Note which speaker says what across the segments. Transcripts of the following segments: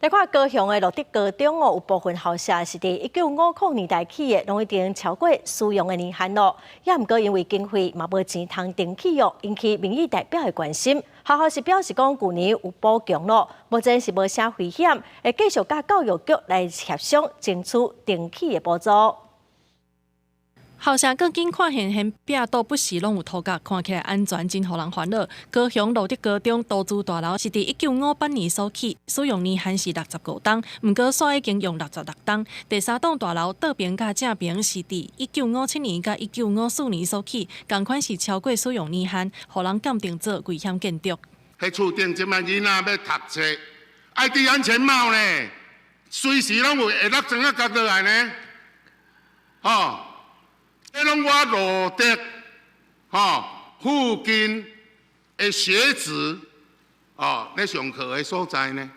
Speaker 1: 来看高雄的乐德高中有部分校舍是伫1950年代起的，拢已经超过使用的年限咯。也毋过因为经费嘛无钱通定起用，引起民意代表的关心。学校是表示讲，旧年有补强咯，目前是无啥危险，会继续甲教育局来协商，争取定起的补助。
Speaker 2: 校舍更紧看壁倒不时拢有涂甲，看起来安全真互人烦恼。高雄乐德高中独资大楼是伫1958年所起，使用年限是65栋，毋过煞已经用66栋。第三栋大楼倒边甲正边是伫1957年甲1954年所起，同款是超过使用年限，互人鉴定做危险建筑。
Speaker 3: 迄厝顶即摆囡仔要读册，爱戴安全帽呢，随时拢会落庄啊，跌落来呢，哦。迄拢我路德附近的学子咧上课的所在呢。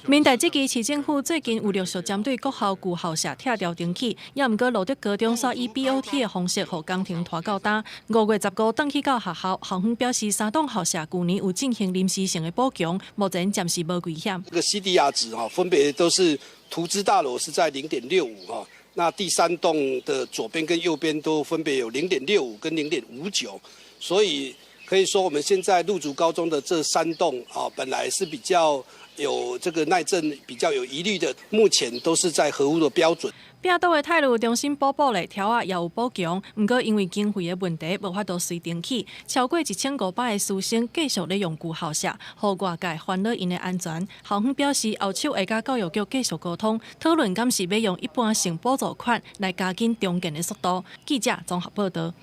Speaker 2: 民代这期市政府最近有陆续针对各校旧校舍拆掉登记，也毋过乐德高中煞以 BOT 的方式，互工程拖到今。5月15登去到学校，校方表示3栋校舍旧年有进行临时性的补强，目前暂时无危险。
Speaker 4: 这个 CDR 值分别都是图资大楼是在0.65那第三栋的左边跟右边都分别有0.65跟0.59，所以可以说我们现在入竹高中的这3栋本来是比较有这个耐震比较有疑虑的，目前都是在合乎的标准。
Speaker 2: 壁倒的态度重新补咧，条也有补强，毋过因为经费的问题，无法度随登起。超过1500个师生继续咧用旧校舍，互外界烦恼因的安全。校方表示，后手会甲教育局继续沟通，讨论敢是要用一般性补助款来加紧重建的速度。记者综合报道。